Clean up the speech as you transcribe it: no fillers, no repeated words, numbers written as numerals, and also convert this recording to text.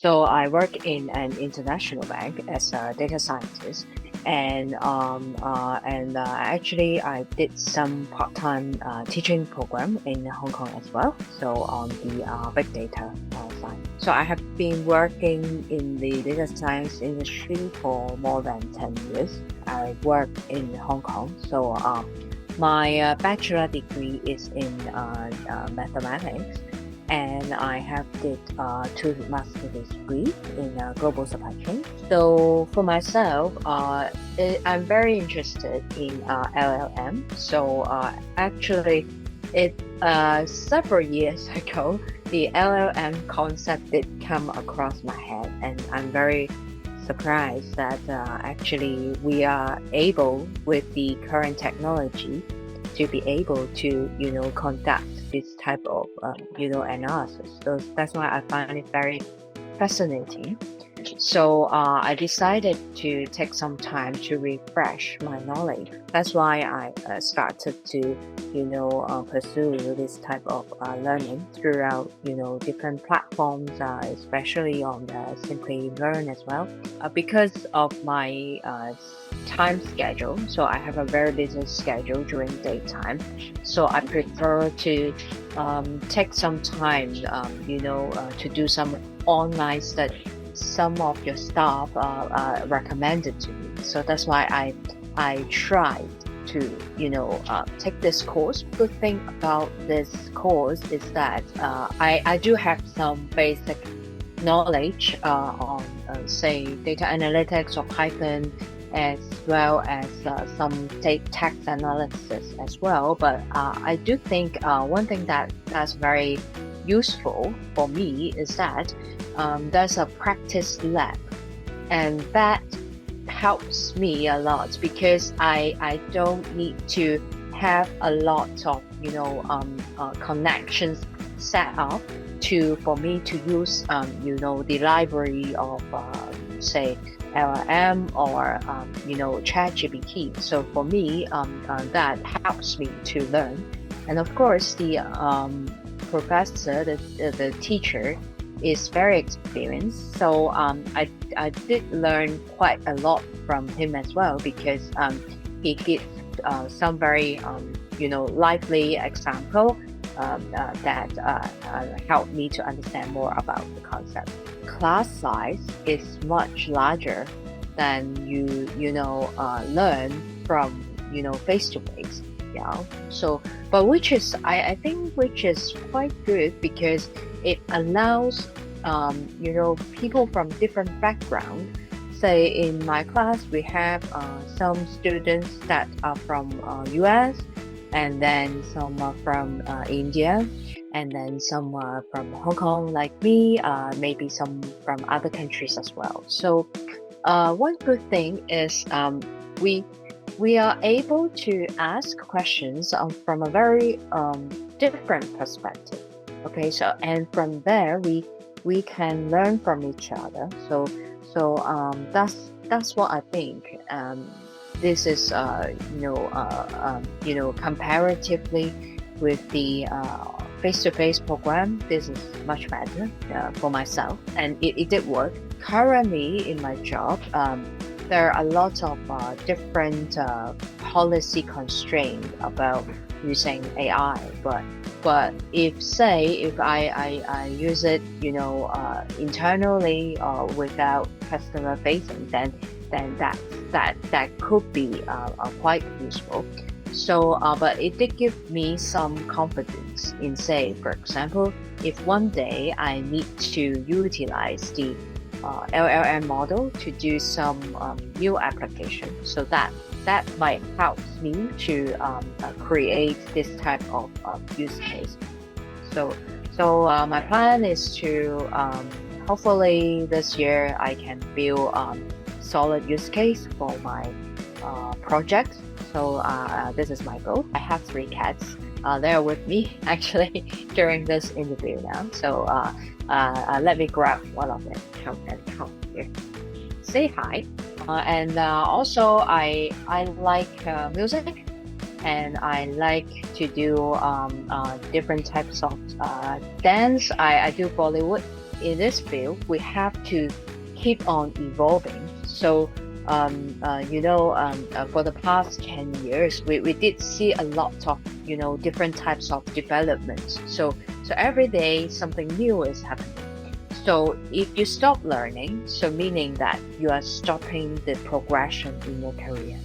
So I work in an international bank as a data scientist, and actually I did some part-time teaching program in Hong Kong as well. So on the big data side. So I have been working in the data science industry for more than 10 years. I work in Hong Kong. So my bachelor degree is in mathematics, and I have did 2 master's degrees in global supply chain. So for myself, I'm very interested in LLM. So actually, several years ago, the LLM concept did come across my head, and I'm very surprised that actually we are able, with the current technology, to be able to conduct this type of analysis. So that's why I find it very fascinating. So I decided to take some time to refresh my knowledge. That's why I started to pursue this type of learning throughout different platforms, especially on the Simplilearn as well. Because of my time schedule, so I have a very busy schedule during daytime, so I prefer to take some time to do some online study. Some of your staff recommended to me, so that's why I tried to take this course. Good thing about this course is that I do have some basic knowledge on say data analytics or Python, as well as some text analysis as well. But I do think one thing that's very useful for me is that there's a practice lab, and that helps me a lot because I don't need to have a lot of connections set up for me to use the library of say LLM or ChatGPT. So for me that helps me to learn. And of course the professor, the teacher, is very experienced, so I did learn quite a lot from him as well, because he gives some very lively example that helped me to understand more about the concept. Class size is much larger than you learn from face to face. Yeah. So, but which is I think which is quite good, because it allows people from different backgrounds. Say in my class we have some students that are from US, and then some are from India, and then some are from Hong Kong like me, maybe some from other countries as well. So one good thing is we are able to ask questions from a very different perspective. Okay, so and from there we can learn from each other. So that's what I think. This is comparatively with the face-to-face program, this is much better for myself, and it did work. Currently in my job, there are a lot of different policy constraints about using AI, but if I use it internally or without customer facing, then that could be quite useful. So but it did give me some confidence in, say, for example, if one day I need to utilize the LLM model to do some new application, so that might help me to create this type of use case. So my plan is to hopefully this year I can build solid use case for my project. So this is my goal. I have 3 cats. They're with me actually during this interview now. So let me grab one of them. Come here. Say hi. And also I like music, and I like to do different types of dance. I do Bollywood in this field, we have to keep on evolving. So for the past 10 years, we did see a lot of, different types of developments. So every day something new is happening. So if you stop learning, so meaning that you are stopping the progression in your career.